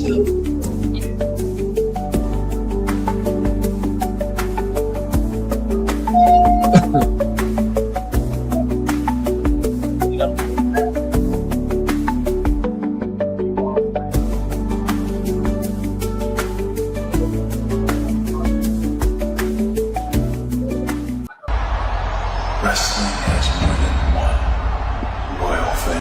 Wrestling has more than one royal family.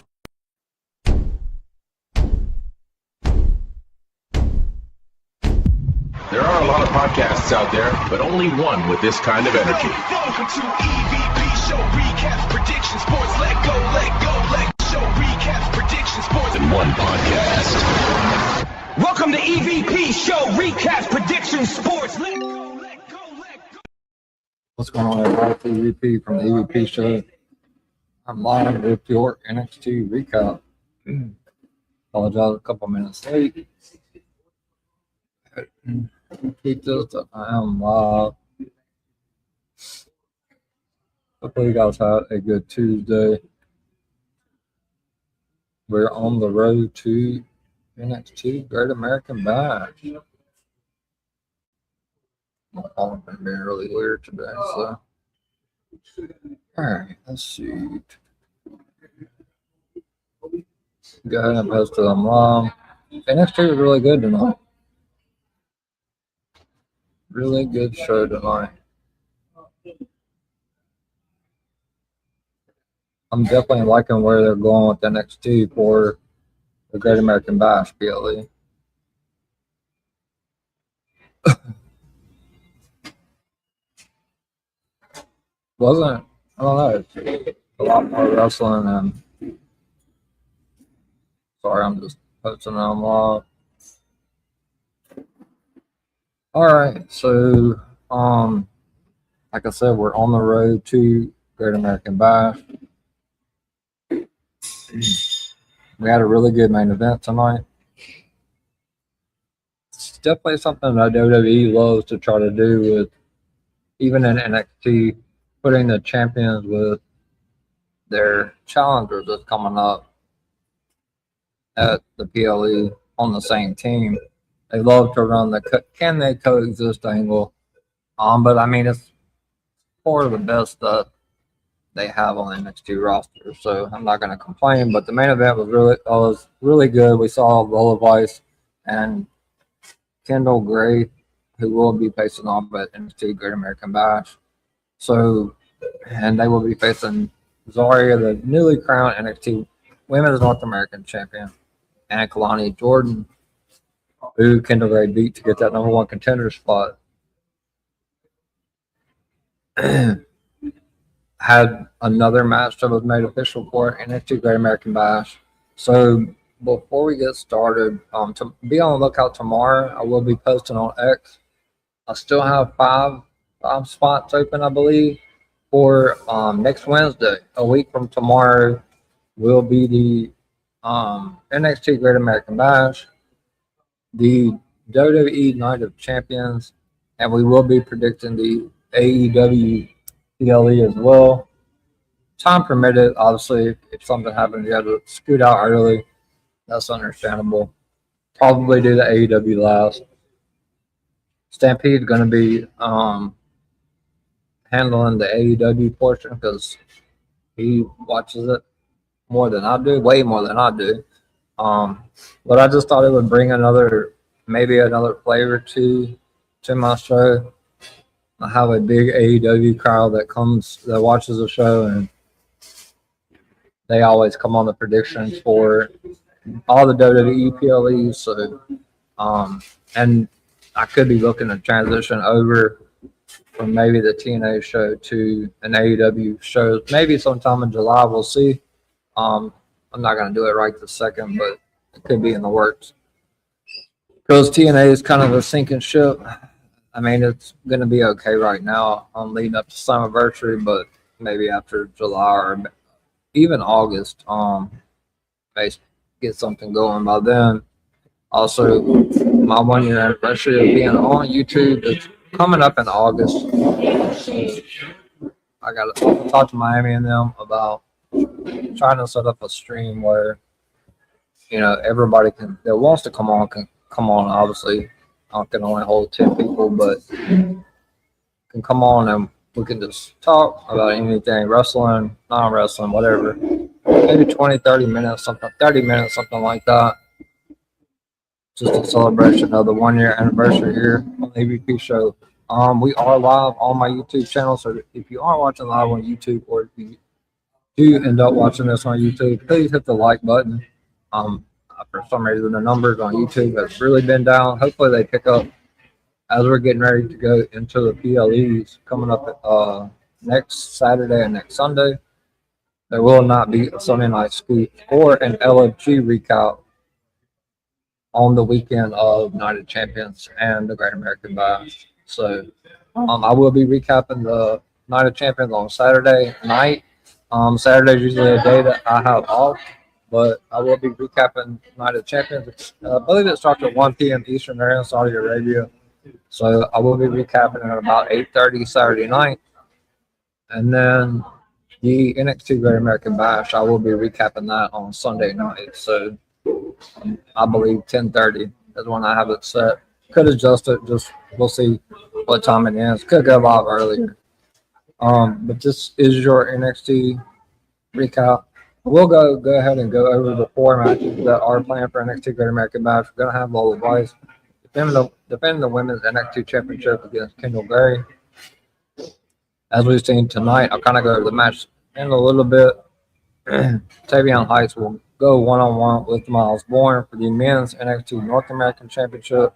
There are a lot of podcasts out there, but only one with this kind of energy. Welcome to EVP Show Recaps Prediction Sports. Let go, show recaps prediction sports In one podcast. Welcome to EVP Show Recaps Prediction Sports. Let go. What's going on, everybody? It's EVP from the EVP Show. I'm live with your NXT recap. Apologize, a couple minutes late. Keep this up. I am live. Hopefully, you guys had a good Tuesday. We're on the road to NXT Great American Bash. My phone's been being really weird today, so. Alright, let's see. Go ahead and post it online. NXT was really good tonight. Really good show tonight. I'm definitely liking where they're going with NXT for the Great American Bash, PLE. I don't know, it's a lot more wrestling and sorry, I'm just posting it on live. Alright, so like I said, we're on the road to Great American Bash. We had a really good main event tonight. It's definitely something that WWE loves to try to do with, even in NXT, putting the champions with their challengers that's coming up at the PLE on the same team. They love to run the can they coexist angle. But I mean, it's part of the best that they have on the NXT roster, so I'm not going to complain. But the main event was really good. We saw Lola Vice and Kendall Gray, who will be facing off at NXT Great American Bash. So, and they will be facing Zarya, the newly crowned NXT Women's North American Champion, and Kalani Jordan, who Kendall Gray beat to get that #1 contender spot. Had another match that was made official for NXT Great American Bash. So before we get started, to be on the lookout tomorrow, I will be posting on X. I still have five spots open, I believe, for next Wednesday. A week from tomorrow will be the NXT Great American Bash, the WWE Night of Champions, and we will be predicting the AEW PLE as well. Time permitted, obviously, if something happens, you have to scoot out early. That's understandable. Probably do the AEW last. Stampede's going to be handling the AEW portion because he watches it more than I do, way more than I do. But I just thought it would bring maybe another flavor to my show. I have a big AEW crowd that watches the show, and they always come on the predictions for all the WWE PLEs. So, and I could be looking to transition over from maybe the TNA show to an AEW show, maybe sometime in July. We'll see. I'm not going to do it right this second, but it could be in the works. Because TNA is kind of a sinking ship. I mean, it's going to be okay right now on leading up to Summerversary, but maybe after July or even August, may get something going by then. Also, my 1-year anniversary of being on YouTube is coming up in August. So I got to talk to Miami and them about trying to set up a stream where, everybody that wants to come on can come on. Obviously, I can only hold 10 people, but can come on and we can just talk about anything, wrestling, non-wrestling, whatever. Maybe 20, 30 minutes, 30 minutes, something like that. Just a celebration of the 1 year anniversary here on the AVP show. We are live on my YouTube channel, so if you are watching live on YouTube, or if you do end up watching this on YouTube, please hit the like button. For some reason, the numbers on YouTube have really been down. Hopefully, they pick up as we're getting ready to go into the PLEs coming up next Saturday and next Sunday. There will not be a Sunday night scoop or an LFG recap on the weekend of Night of Champions and the Great American Bash. So I will be recapping the Night of Champions on Saturday night. Saturday is usually a day that I have off, but I will be recapping Night of Champions. I believe it starts at 1 p.m. Eastern there in Saudi Arabia. So I will be recapping at about 8:30 Saturday night. And then the NXT Great American Bash, I will be recapping that on Sunday night. So I believe 10:30 is when I have it set. Could adjust it, just we'll see what time it is. Could go live earlier. But this is your NXT recap. We'll go ahead and go over the 4 matches that are planned for NXT Great American Bash. We're gonna have Lola Vice defending the women's NXT Championship against Kendall Gray. As we've seen tonight, I'll kind of go over the match in a little bit. Tavion Heights will go one-on-one with Miles Bourne for the men's NXT North American Championship.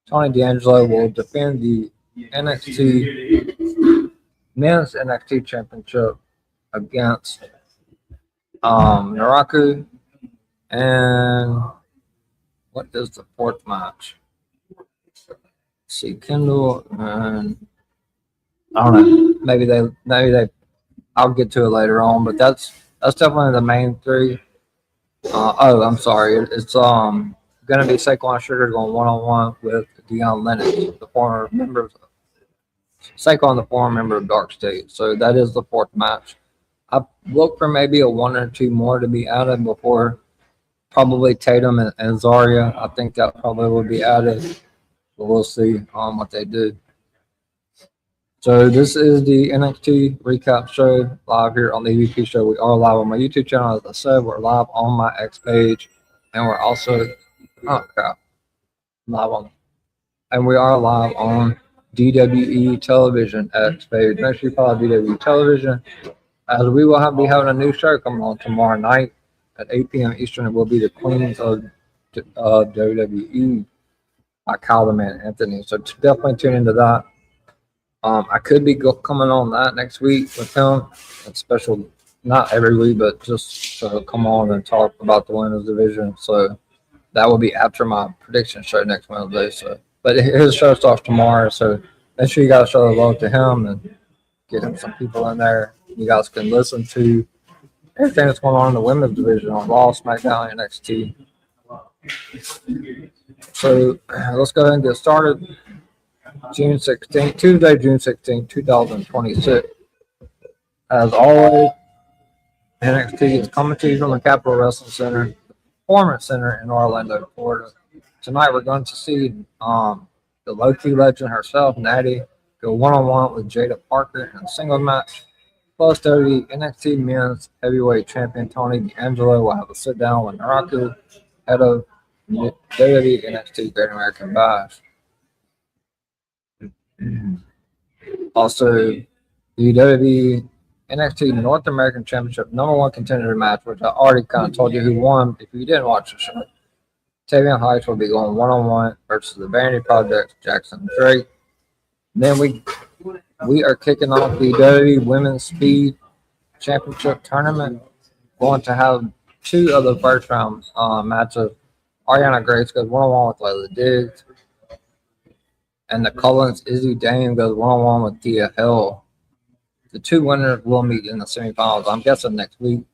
Tony D'Angelo will defend the men's NXT Championship against Naraku. And what is the 4th match? Let's see, Kendall and I don't know. Maybe they. I'll get to it later on, but that's definitely the main 3. I'm sorry. It's gonna be Saquon Sugar going one-on-one with Deion Lennox, the former member of Saquon, the former member of Dark State. So that is the 4th match. I look for maybe a 1 or 2 more to be added before probably Tatum and Zarya. I think that probably will be added, but we'll see what they do. So this is the NXT recap show live here on the EVP show. We are live on my YouTube channel. As I said, we're live on my X page, and we're also we are live on DWE Television X page. Make sure you follow DWE Television, as we will be having a new show coming on tomorrow night at 8 p.m. Eastern. It will be the Queens of WWE by Kyle the Man Anthony. So definitely tune into that. I could be coming on that next week with him. It's special, not every week, but just to come on and talk about the women's division. So that will be after my prediction show next Wednesday. So, but his show starts tomorrow. So make sure you guys show the love to him and get him some people in there. You guys can listen to everything that's going on in the women's division on Raw, SmackDown, and NXT. So let's go ahead and get started. Tuesday, June 16th, 2026. As always, NXT is coming to you from the Capitol Wrestling Center, Performance Center in Orlando, Florida. Tonight, we're going to see the low-key legend herself, Natty, go one-on-one with Jada Parker in a single match. Plus, the NXT Men's Heavyweight Champion Tony D'Angelo will have a sit-down with Naraku, head of WWE NXT Great American Bash. Also, the WWE NXT North American Championship #1 contender match, which I already kind of told you who won if you didn't watch the show. Tavion Heights will be going one-on-one versus the Vanity Project's Jackson Drake. Then we are kicking off the WWE Women's Speed Championship tournament. Going to have 2 of the first round matches. Ariana Grace goes one-on-one with Layla Diggs. And the Collins Izzy Dame goes one-on-one with Thea Hill. The 2 winners will meet in the semifinals, I'm guessing next week,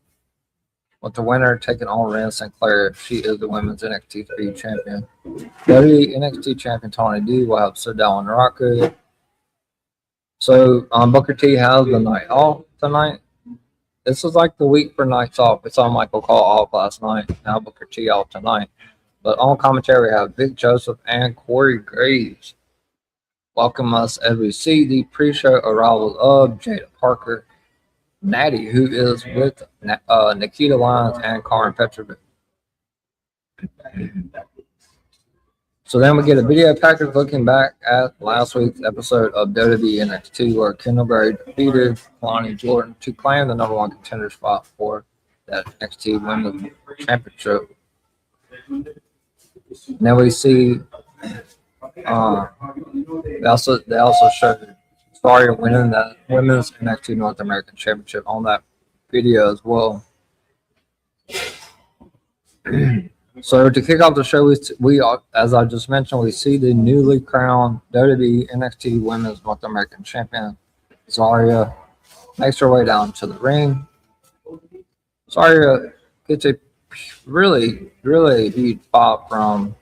with the winner taking on Ren Sinclair. She is the women's NXT Speed Champion. The NXT Champion Tony D will have sit down with Naraku. So Booker T has the night off tonight. This is like the week for nights off. We saw Michael Cole off last night. Now Booker T off tonight. But on commentary, we have Big Joseph and Corey Graves. Welcome us as we see the pre-show arrivals of Jada Parker, Natty, who is with Nikita Lyons and Karen Petrovic. So then we get a video package looking back at last week's episode of WWE NXT where Kendall Gray defeated Kalani Jordan to claim the number one contender spot for that NXT Women's Championship. And then we see they also showed Zarya winning the Women's NXT North American Championship on that video as well. So to kick off the show, we as I just mentioned, we see the newly crowned WWE NXT Women's North American Champion, Zarya, makes her way down to the ring. Zarya gets a really huge pop from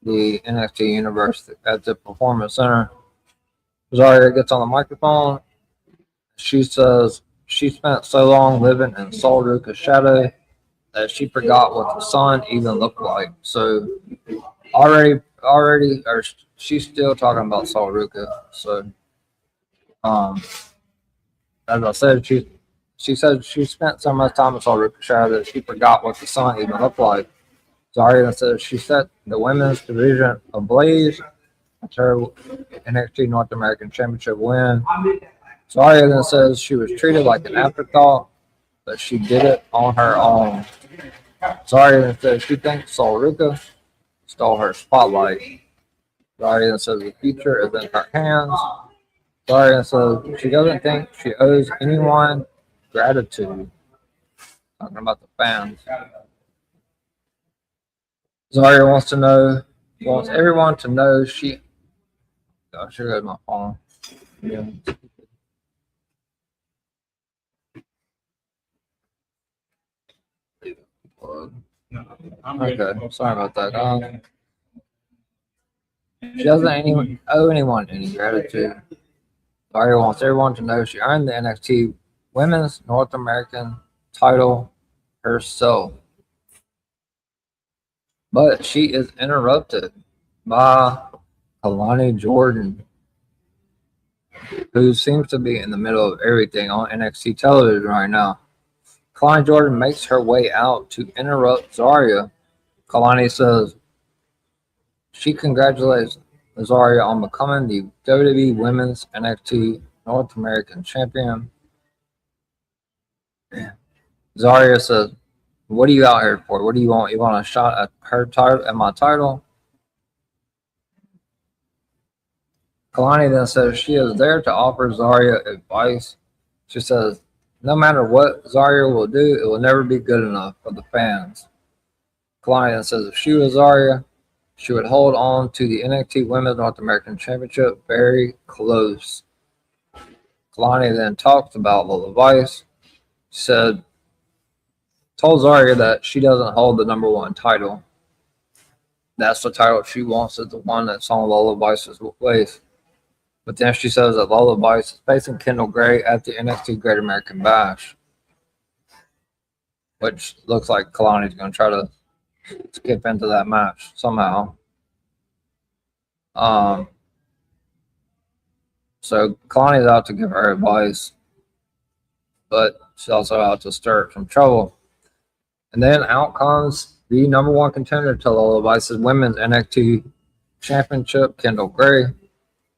the NXT universe at the Performance Center. Zarya gets on the microphone. She says she spent so long living in Sol Ruka's shadow that she forgot what the sun even looked like. So already, or she's still talking about Sol Ruka. So, as I said, she said she spent so much time in Sol Ruka's shadow that she forgot what the sun even looked like. Zarya says she set the women's division ablaze after her NXT North American Championship win. Zarya then says she was treated like an afterthought, but she did it on her own. Zarya says she thinks Sol Ruka stole her spotlight. Zarya says the future is in her hands. Zarya says she doesn't think she owes anyone gratitude. Talking about the fans. Zarya wants everyone to know she. Gosh, here goes my phone. Yeah. Okay, sorry about that. She doesn't owe anyone any gratitude. Zarya wants everyone to know she earned the NXT Women's North American title herself. But she is interrupted by Kalani Jordan, who seems to be in the middle of everything on NXT television right now. Kalani Jordan makes her way out to interrupt Zarya. Kalani says she congratulates Zarya on becoming the WWE Women's NXT North American Champion. Zarya says, "What are you out here for? What do you want? You want a shot at her title, at my title?" Kalani then says she is there to offer Zarya advice. She says, no matter what Zarya will do, it will never be good enough for the fans. Kalani then says if she was Zarya, she would hold on to the NXT Women's North American Championship very close. Kalani then talks about Lola Vice. She told Zarya that she doesn't hold the number one title. That's the title she wants, is the one that's on Lola Vice's waist. But then she says that Lola Vice is facing Kendall Gray at the NXT Great American Bash, which looks like Kalani's going to try to skip into that match somehow. So Kalani's out to give her advice, but she's also out to stir some trouble. And then out comes the number one contender to Lola Vice's Women's NXT Championship, Kendall Gray.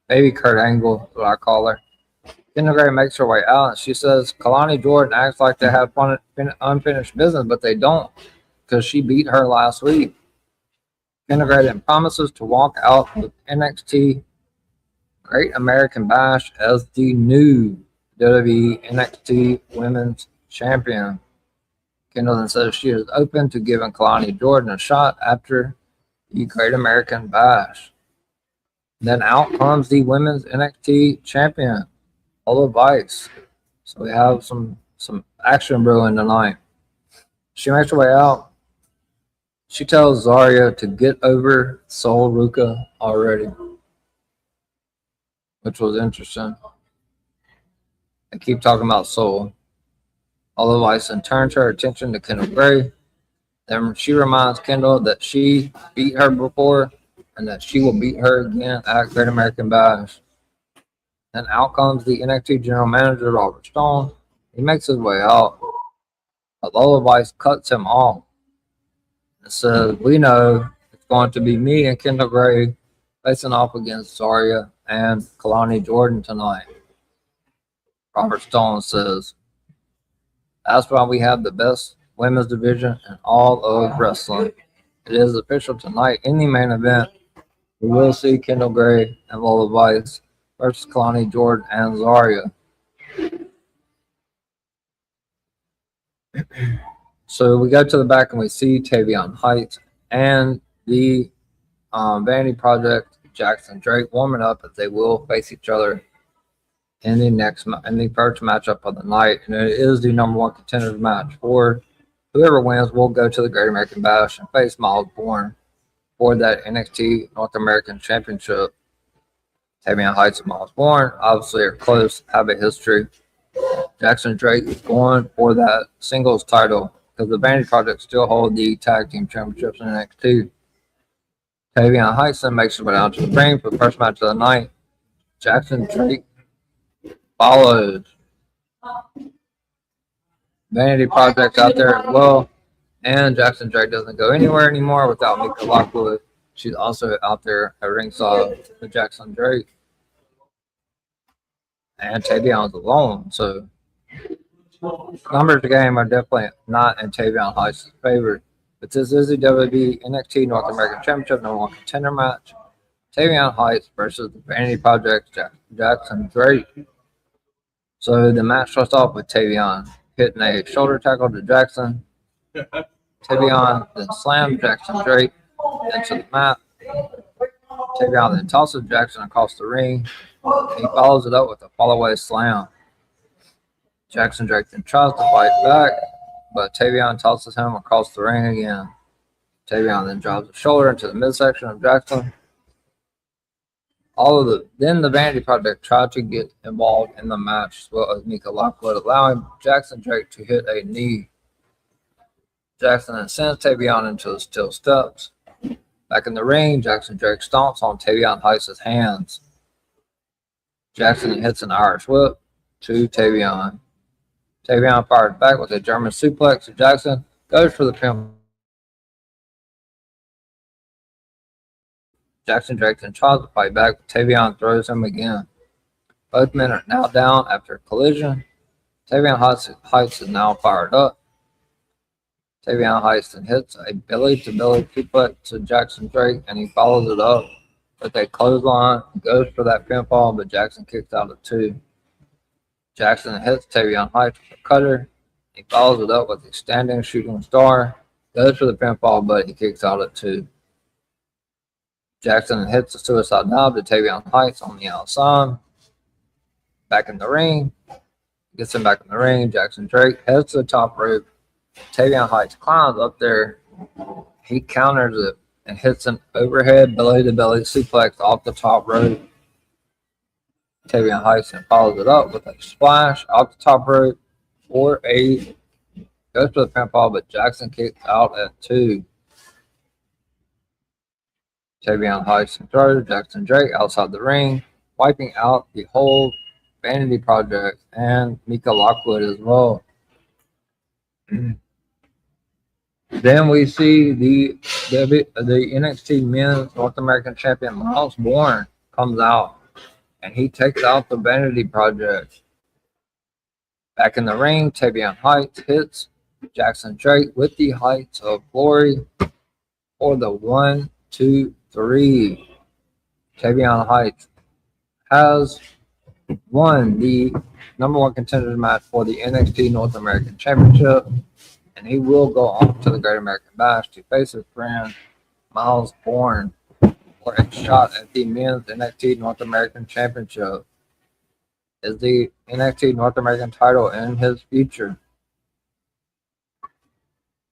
Baby Kurt Angle, what I call her. Kendall Gray makes her way out, and she says Kalani Jordan acts like they have unfinished business, but they don't, because she beat her last week. Kendall Gray then promises to walk out with NXT Great American Bash as the new WWE NXT Women's Champion. Kendall then says she is open to giving Kalani Jordan a shot after the Great American Bash. Then out comes the Women's NXT Champion, Lola Vice. So we have some action brewing tonight. She makes her way out. She tells Zarya to get over Sol Ruka already, which was interesting. They keep talking about Sol. Lola Vice then turns her attention to Kendall Gray. Then she reminds Kendall that she beat her before and that she will beat her again at Great American Bash. Then out comes the NXT general manager, Robert Stone. He makes his way out. But Lola Vice cuts him off and says, "We know it's going to be me and Kendall Gray facing off against Zarya and Kalani Jordan tonight." Robert Stone says, "That's why we have the best women's division in all of wrestling. It is official tonight in the main event. We will see Kendall Gray and Lola Vice versus Kalani Jordan and Zarya." So we go to the back and we see Tavion Heights and the Vanity Project, Jackson Drake, warming up as they will face each other in the first matchup of the night, and it is the number one contenders match. For whoever wins will go to the Great American Bash and face Miles Bourne for that NXT North American Championship. Tavion Heights and Miles Bourne obviously are close, have a history. Jackson Drake is going for that singles title because the Vanity Project still hold the tag team championships in NXT. Tavion Heights then makes his way down to the ring for the first match of the night. Jackson Drake follows. Vanity Project out there as well. And Jackson Drake doesn't go anywhere anymore without Mika Lockwood. She's also out there at ringside with Jackson Drake. And Tavion's alone. So numbers of the game are definitely not in Tavion Heights' favor. But this is the WWE NXT North American Championship number one contender match. Tavion Heights versus the Vanity Project Jackson Drake. So the match starts off with Tavion hitting a shoulder tackle to Jackson. Tavion then slams Jackson Drake into the mat. Tavion then tosses Jackson across the ring. He follows it up with a fall-away slam. Jackson Drake then tries to fight back, but Tavion tosses him across the ring again. Tavion then drives a shoulder into the midsection of Jackson. Then the Vanity Project tried to get involved in the match as well as Mika Lockwood, allowing Jackson Drake to hit a knee. Jackson then sends Tavion into the steel steps. Back in the ring, Jackson Drake stomps on Tavion Heights' hands. Jackson hits an Irish whip to Tavion. Tavion fires back with a German suplex to Jackson, goes for the pin. Jackson Drake then tries to fight back, but Tavion throws him again. Both men are now down after a collision. Tavion Heights is now fired up. Tavion Heights then hits a belly-to-belly suplex to Jackson Drake, and he follows it up with a clothesline. Goes for that pinfall, but Jackson kicks out at 2. Jackson hits Tavion Heights with a cutter. He follows it up with a standing shooting star. Goes for the pinfall, but he kicks out at 2. Jackson hits a suicide dive to Tavion Heights on the outside. Back in the ring. Gets him back in the ring. Jackson Drake heads to the top rope. Tavion Heights climbs up there. He counters it and hits an overhead belly-to-belly suplex off the top rope. Tavion Heights and follows it up with a splash off the top rope for a goes for the pinfall, but Jackson kicks out at 2. Tavion Heights and throws Jackson Drake outside the ring, wiping out the whole Vanity Project and Mika Lockwood as well. Then we see the NXT Men's North American Champion Miles Bourne comes out, and he takes out the Vanity Project. Back in the ring, Tavion Heights hits Jackson Drake with the Heights of Glory for the 1, 2, 3. Tavion Heights has won the number one contender match for the NXT North American Championship, and he will go on to the Great American Bash to face his friend Miles Bourne for a shot at the men's NXT North American Championship. Is the NXT North American title in his future?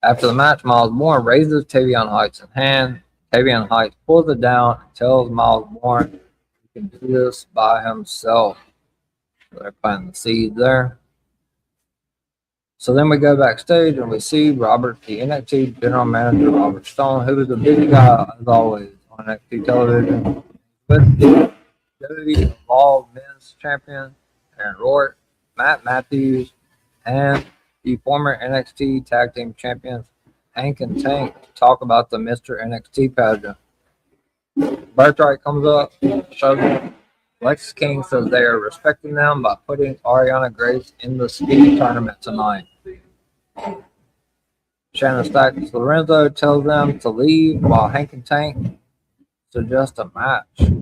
After the match, Miles Bourne raises Tavion Heights in hand. Tavion Heights pulls it down and tells Miles Bourne he can do this by himself. So they're planting the seeds there. So then we go backstage and we see Robert, the NXT general manager, Robert Stone, who was a big guy as always on NXT television, with the WWE Evolved Men's Champion Aaron Rourke, Matt Matthews, and the former NXT Tag Team Champions Hank and Tank to talk about the Mr. NXT pageant. Birthright comes up, shows them. Lex King says they are respecting them by putting Ariana Grace in the speed tournament tonight. Shannon Stacks Lorenzo tells them to leave while Hank and Tank suggest a match.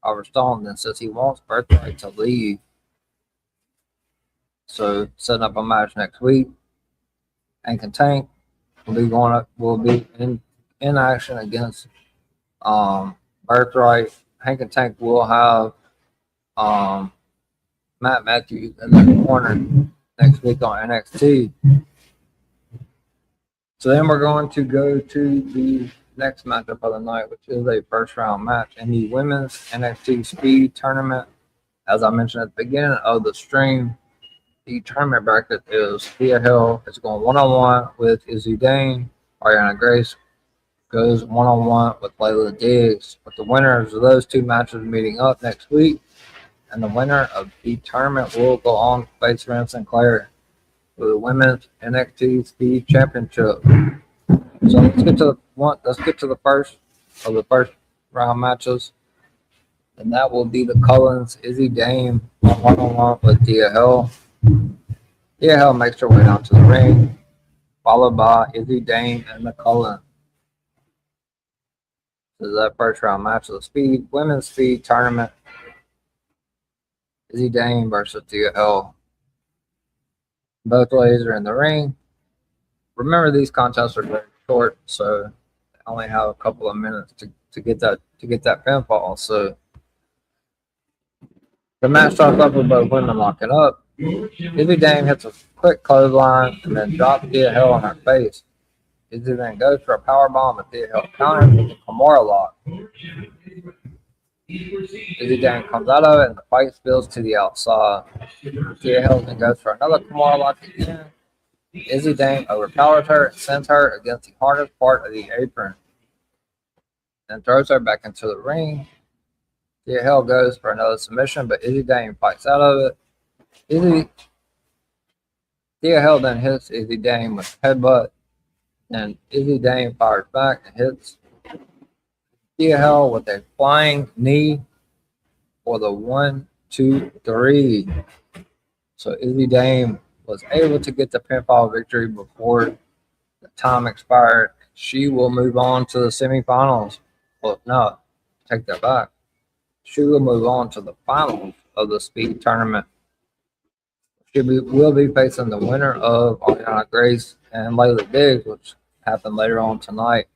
Robert Stone then says he wants Birthright to leave. So setting up a match next week. Hank and Tank will be in action against Birthright. Hank and Tank will have Matt Matthews in the corner next week on NXT. So then we're going to go to the next matchup of the night, which is a first round match in the women's NXT Speed Tournament. As I mentioned at the beginning of the stream, the tournament bracket is Thea Hill is going one-on-one with Izzy Dane. Ariana Grace goes one-on-one with Layla Diggs. With the winners of those two matches meeting up next week, and the winner of the tournament will go on to face Ren Sinclair for the women's NXT Speed Championship. So let's get to the first of the first round matches, and that will be the Cullens Izzy Dame on one-on-one with Thea Hill. Thea Hill makes her way down to the ring, followed by Izzy Dame and the Cullens. This is that first round match of the women's speed tournament. Izzy Dame versus Thea Hill. Both ladies are in the ring. Remember, these contests are very short, so they only have a couple of minutes to get that pinfall. So the match starts off with both women locking up. Izzy Dame hits a quick clothesline and then drops Thea Hill on her face. Izzy then goes for a powerbomb, but Thea Hill counters with a Kimura lock. Izzy Dame comes out of it and the fight spills to the outside. Thea Hill then goes for another Kimura lock again. Izzy Dame overpowers her and sends her against the hardest part of the apron, then throws her back into the ring. Thea Hill goes for another submission, but Izzy Dame fights out of it. Thea Hill then hits Izzy Dame with a headbutt, and Izzy Dame fires back and hits Thea Hill with a flying knee for the 1, 2, 3. So Izzy Dame was able to get the pinfall victory before the time expired. She will move on to the semifinals. Well, no, take that back. She will move on to the finals of the speed tournament. She will be facing the winner of Ariana Grace and Layla Diggs, which happened later on tonight.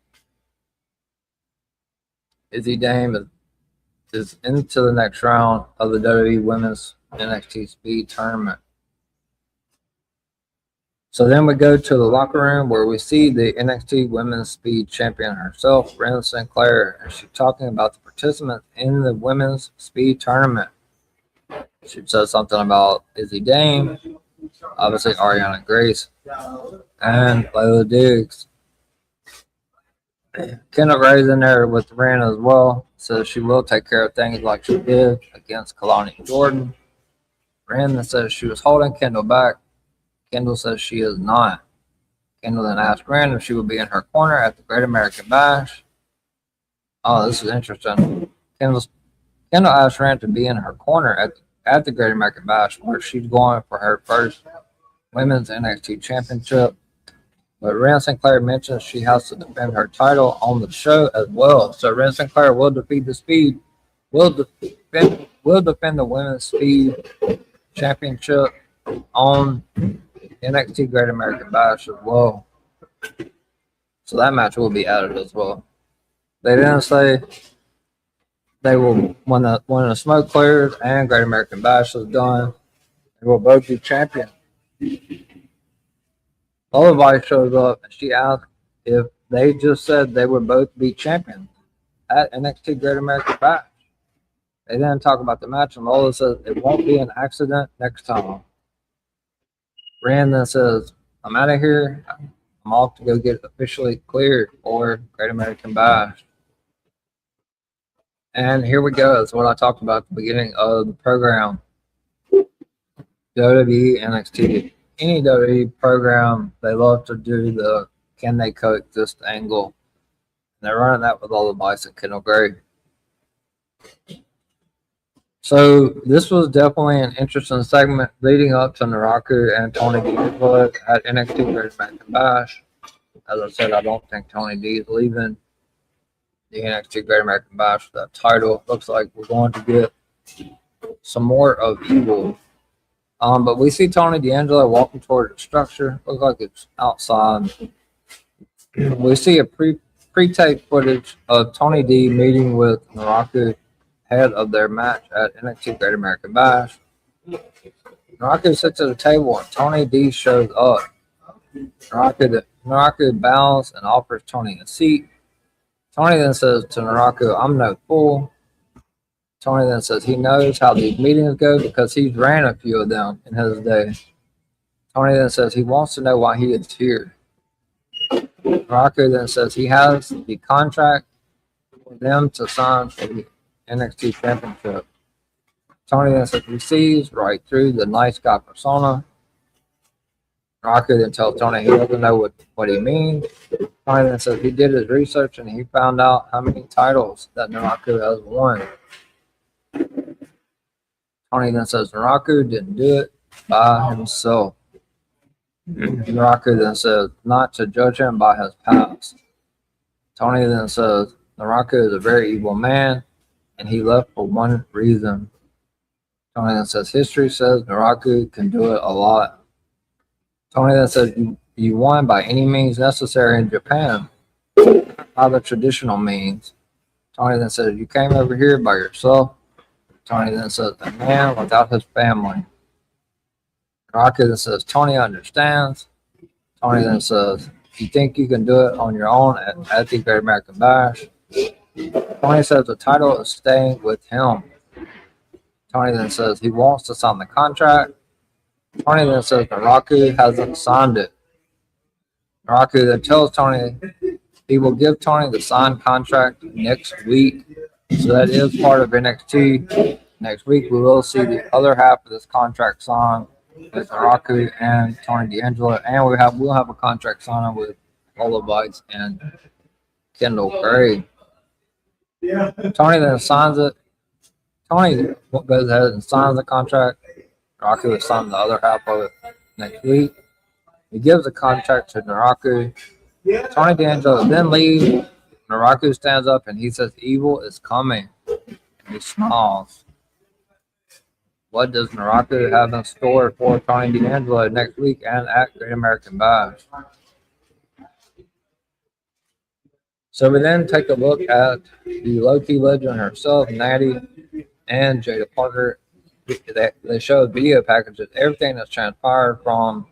Izzy Dame is into the next round of the WWE Women's NXT Speed Tournament. So then we go to the locker room where we see the NXT Women's Speed Champion herself, Ren Sinclair, and she's talking about the participants in the Women's Speed Tournament. She says something about Izzy Dame, obviously Ariana Grace, and Layla Diggs. Kendall Ray's in there with Ren as well, so she will take care of things like she did against Kalani Jordan. Ren says she was holding Kendall back. Kendall says she is not. Kendall then asked Ren if she would be in her corner at the Great American Bash. Oh, this is interesting. Kendall asked Ren to be in her corner at the Great American Bash, where she's going for her first Women's NXT Championship. But Ren Sinclair mentions she has to defend her title on the show as well. So Ren Sinclair will defend the Women's Speed Championship on NXT Great American Bash as well. So that match will be added as well. They didn't say they will, when the smoke clears and Great American Bash is done, they will both be champions. Everybody shows up and she asked if they just said they would both be champions at NXT Great American Bash. They didn't talk about the match, and Lola says it won't be an accident next time. Rand then says, I'm out of here. I'm off to go get officially cleared for Great American Bash. And here we go. It's what I talked about at the beginning of the program. WWE, NXT. Any WWE program, they love to do the can they coexist angle. And they're running that with all the Bison Kendall Gray. So this was definitely an interesting segment leading up to Naraku and Tony D'Angelo at NXT Great American Bash. As I said, I don't think Tony D is leaving the NXT Great American Bash for that title. Looks like we're going to get some more of Evil. But we see Tony D'Angelo walking toward the structure. Looks like it's outside. We see a pre-tape footage of Tony D meeting with Naraku head of their match at NXT Great American Bash. Naraku sits at a table and Tony D shows up. Naraku bows and offers Tony a seat. Tony then says to Naraku, I'm no fool. Tony then says he knows how these meetings go because he's ran a few of them in his day. Tony then says he wants to know why he is here. Naraku then says he has the contract for them to sign for the NXT Championship. Tony then says he sees right through the nice guy persona. Naraku then tells Tony he doesn't know what he means. Tony then says he did his research and he found out how many titles that Naraku has won. Tony then says Naraku didn't do it by himself. Naraku then says not to judge him by his past. Tony then says Naraku is a very evil man and he left for one reason. Tony then says history says Naraku can do it a lot. Tony then says you won by any means necessary in Japan, by the traditional means. Tony then says you came over here by yourself. Tony then says a man without his family. Naraku then says Tony understands. Tony then says you think you can do it on your own at the Great American Bash. Tony says the title is staying with him. Tony then says he wants to sign the contract. Tony then says Naraku hasn't signed it. Naraku then tells Tony he will give Tony the signed contract next week. So that is part of NXT. Next week we will see the other half of this contract signed with Naraku and Tony D'Angelo, and we'll have a contract signed with Lola Bites and Kendall Gray. Tony then signs it. Tony goes ahead and signs the contract. Naraku will sign the other half of it next week. He gives the contract to Naraku. Tony D'Angelo then leaves. Naraku stands up and he says, evil is coming. And he smiles. What does Naraku have in store for Tony D'Angelo next week and at Great American Bash? So we then take a look at the low-key legend herself, Natty, and Jada Parker. They show video packages, everything that's transpired from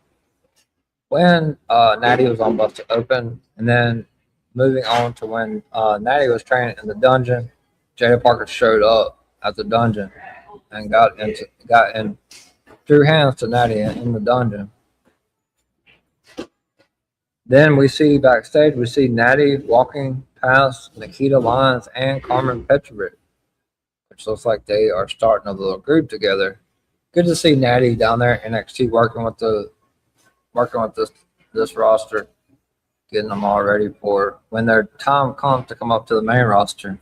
when Natty was on Busted Open, and then moving on to when Natty was training in the dungeon. Jada Parker showed up at the dungeon and got in, threw hands to Natty in the dungeon. Then we see backstage, we see Natty walking past Nikita Lyons and Carmen Petrovic, which looks like they are starting a little group together. Good to see Natty down there in NXT working with this roster, getting them all ready for when their time comes to come up to the main roster.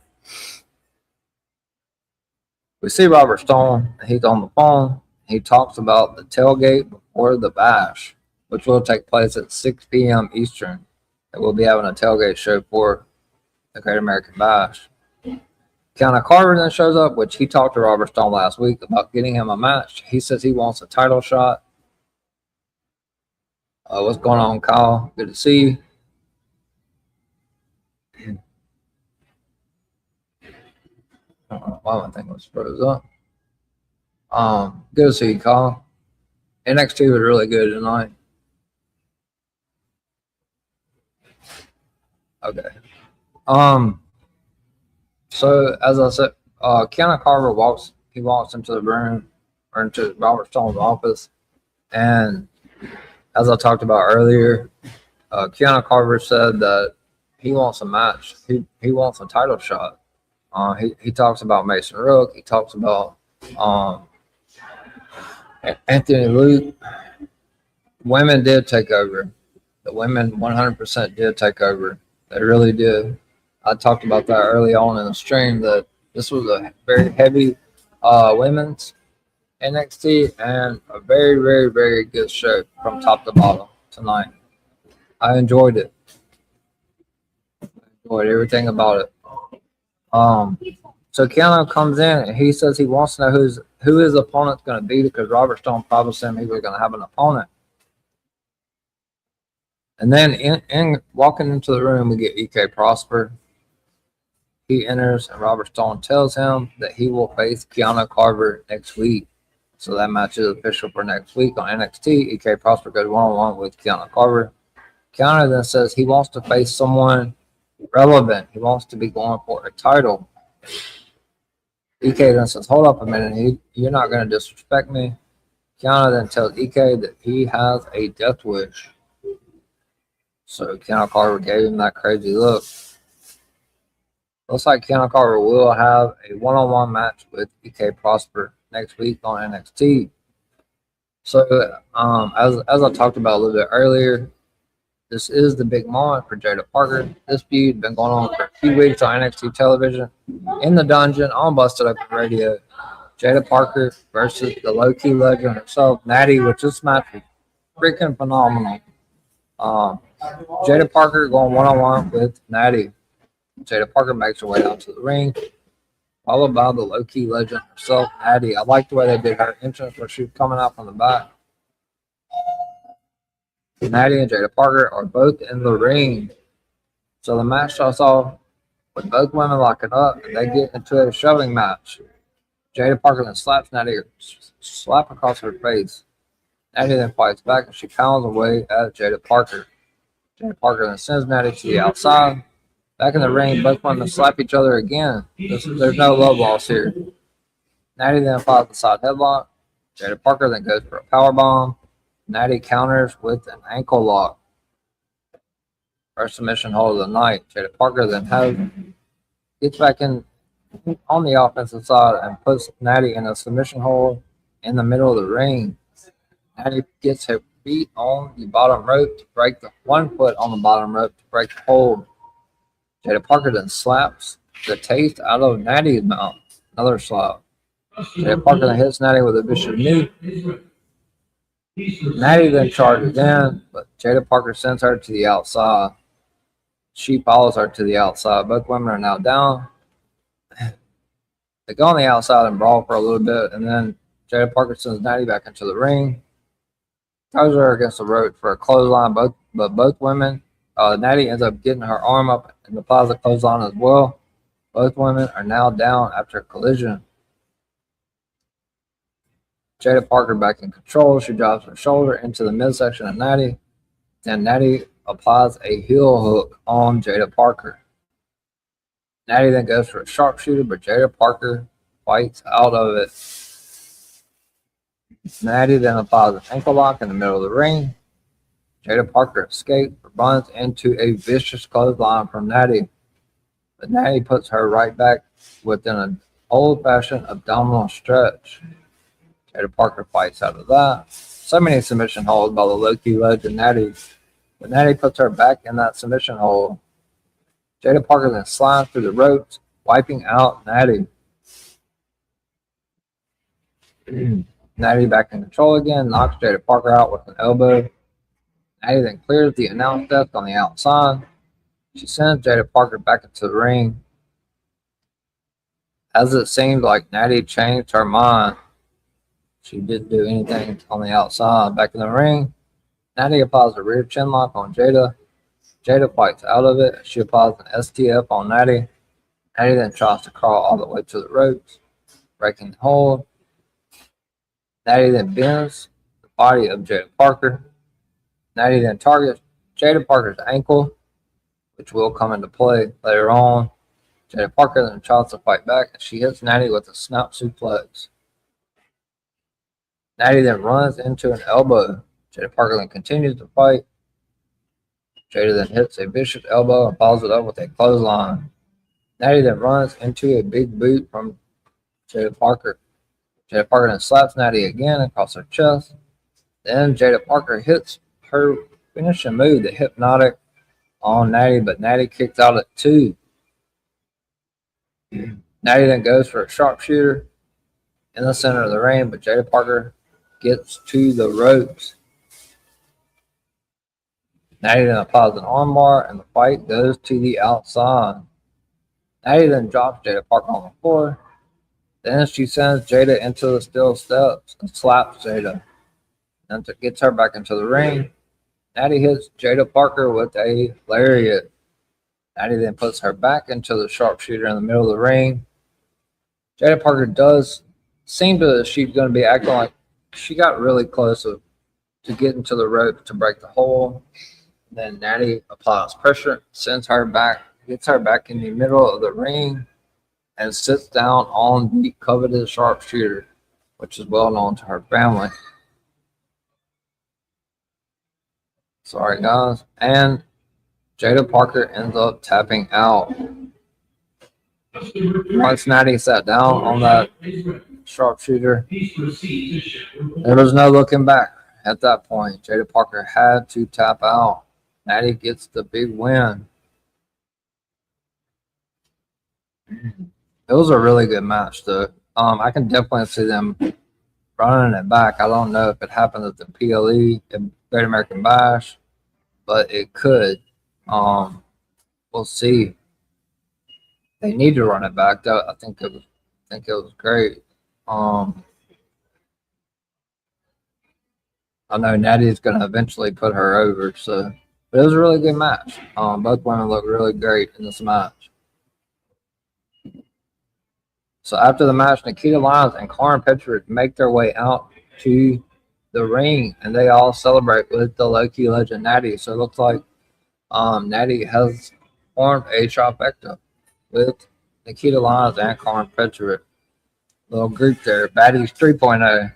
We see Robert Stone. He's on the phone. He talks about the tailgate before the bash, which will take place at 6 p.m. Eastern. And we'll be having a tailgate show for the Great American Bash. Kiana Carter then shows up, which he talked to Robert Stone last week about getting him a match. He says he wants a title shot. What's going on, Kyle? Good to see you. I don't know why my thing was froze up. Good to see you, Kyle. NXT was really good tonight. Okay. So as I said, Kiana Carter walks into the room or into Robert Stone's office, and as I talked about earlier, Keanu Carver said that he wants a match. He wants a title shot. He talks about Mason Rook. He talks about um, Anthony Luke. Women did take over. The women 100% did take over. They really did. I talked about that early on in the stream that this was a very heavy women's NXT and a very, very, very good show from top to bottom tonight. I enjoyed it. Enjoyed everything about it. So Keanu comes in and he says he wants to know who his opponent's going to be because Robert Stone promised him he was going to have an opponent. And then in walking into the room, we get EK Prosper. He enters and Robert Stone tells him that he will face Keanu Carver next week. So that match is official for next week on NXT. EK Prosper goes one-on-one with Keanu Carver. Keanu then says he wants to face someone relevant. He wants to be going for a title. EK then says, hold up a minute. You're not going to disrespect me. Keanu then tells EK that he has a death wish. So Keanu Carver gave him that crazy look. Looks like Keanu Carver will have a one-on-one match with EK Prosper next week on NXT. So as I talked about a little bit earlier, this is the big moment for Jada Parker. This feud has been going on for a few weeks on NXT television. In the dungeon on Busted Open Radio, Jada Parker versus the low-key legend herself, Natty, which this match was freaking phenomenal. Jada Parker going one-on-one with Natty. Jada Parker makes her way out to the ring, followed by the low-key legend herself, Natty. I like the way they did her entrance where she was coming out from the back. Natty and Jada Parker are both in the ring. So the match starts off with both women locking up, and they get into a shoving match. Jada Parker then slaps Natty, slap across her face. Natty then fights back, and she pounds away at Jada Parker. Jada Parker then sends Natty to the outside. Back in the ring, both women slap each other again. There's no love lost here. Natty then files the side headlock. Jada Parker then goes for a powerbomb. Natty counters with an ankle lock. First submission hold of the night. Jada Parker then gets back in on the offensive side and puts Natty in a submission hold in the middle of the ring. Natty gets her feet on the bottom rope to break the 1 foot on the bottom rope to break the hold. Jada Parker then slaps the taste out of Natty's mouth. Another slap. Jada Parker then hits Natty with a vicious knee. Natty then charges in, but Jada Parker sends her to the outside. She follows her to the outside. Both women are now down. They go on the outside and brawl for a little bit, and then Jada Parker sends Natty back into the ring. Throws her against the rope for a clothesline, but both women, Natty ends up getting her arm up in the plaza clothesline as well. Both women are now down after a collision. Jada Parker back in control. She drops her shoulder into the midsection of Natty. Then Natty applies a heel hook on Jada Parker. Natty then goes for a sharpshooter, but Jada Parker fights out of it. Natty then applies an ankle lock in the middle of the ring. Jada Parker escapes, but runs into a vicious clothesline from Natty. But Natty puts her right back within an old-fashioned abdominal stretch. Jada Parker fights out of that. So many submission holds by the low-key legend Natty. But Natty puts her back in that submission hold. Jada Parker then slides through the ropes, wiping out Natty. Natty back in control again, knocks Jada Parker out with an elbow. Natty then clears the announce desk on the outside. She sends Jada Parker back into the ring. As it seems like Natty changed her mind, she didn't do anything on the outside. Back in the ring, Natty applies a rear chin lock on Jada. Jada fights out of it. She applies an STF on Natty. Natty then tries to crawl all the way to the ropes, breaking the hold. Natty then bends the body of Jada Parker. Natty then targets Jada Parker's ankle, which will come into play later on. Jada Parker then tries to fight back, and she hits Natty with a snap suplex. Natty then runs into an elbow. Jada Parker then continues to fight. Jada then hits a vicious elbow and follows it up with a clothesline. Natty then runs into a big boot from Jada Parker. Jada Parker then slaps Natty again across her chest. Then Jada Parker hits her finishing move, the hypnotic, on Natty, but Natty kicks out at 2. Natty then goes for a sharpshooter in the center of the ring, but Jada Parker gets to the ropes. Natty then applies an armbar, and the fight goes to the outside. Natty then drops Jada Parker on the floor. Then she sends Jada into the steel steps and slaps Jada. Then gets her back into the ring. Natty hits Jada Parker with a lariat. Natty then puts her back into the sharpshooter in the middle of the ring. Jada Parker does seem to she's going to be acting like she got really close to getting to the rope to break the hole. Then Natty applies pressure, sends her back, gets her back in the middle of the ring, and sits down on the coveted sharpshooter, which is well known to her family. Sorry, guys. And Jada Parker ends up tapping out. Once Natty sat down on that sharpshooter, there was no looking back at that point. Jada Parker had to tap out. Natty gets the big win. It was a really good match, though. I can definitely see them running it back. I don't know if it happened at the PLE, the Great American Bash, but it could. We'll see. They need to run it back, though. I think it was great. I know Natty's going to eventually put her over, so. But it was a really good match. Both women looked really great in this match. So after the match, Nikita Lyons and Karen Petrovich make their way out to the ring, and they all celebrate with the low-key legend Natty. So it looks like Natty has formed a trifecta with Nikita Lyons and Karen Petrovich. Little group there, Baddies 3.0.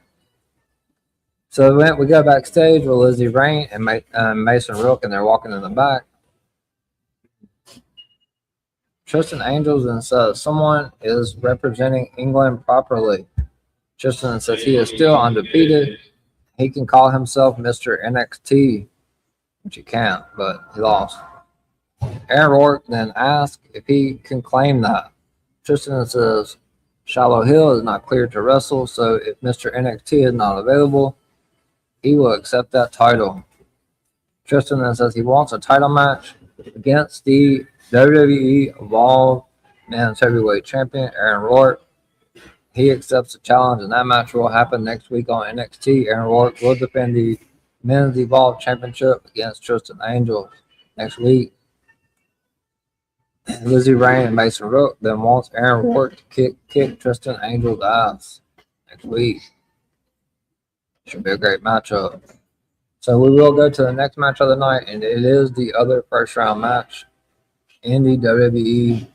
So we go backstage with Lizzie Rain and Mason Rook, and they're walking in the back. Tristan Angels and says someone is representing England properly. Tristan says he is still undefeated. He can call himself Mr. NXT, which he can't, but he lost. Aaron Rourke then asks if he can claim that. Tristan says Shallow Hill is not cleared to wrestle, so if Mr. NXT is not available, he will accept that title. Tristan then says he wants a title match against the WWE Evolved Men's Heavyweight Champion, Aaron Rourke. He accepts the challenge, and that match will happen next week on NXT. Aaron Rourke will defend the Men's Evolved Championship against Tristan Angel next week. Lizzie Rain and Mason Rook then wants Aaron Rourke to kick Tristan Angel's ass next week. Should be a great matchup. So we will go to the next match of the night, and it is the other first round match in the WWE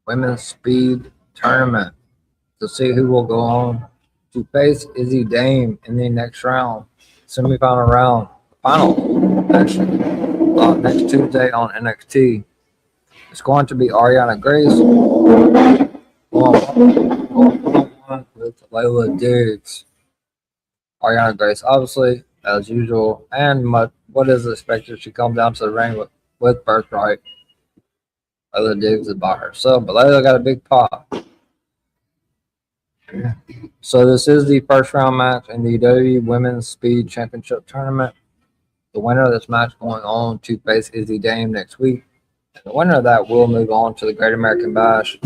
Women's Speed Tournament to see who will go on to face Izzy Dame in the next round, semifinal round, final, actually, next Tuesday on NXT. It's going to be Ariana Grace one-on-one with Layla Diggs. Ariana Grace, obviously, as usual, and what is expected, she comes down to the ring with Birthright. Layla Diggs is by herself, but Layla got a big pop. So this is the first round match in the WWE Women's Speed Championship Tournament. The winner of this match going on to face Izzy Dame next week. And the winner of that will move on to the Great American Bash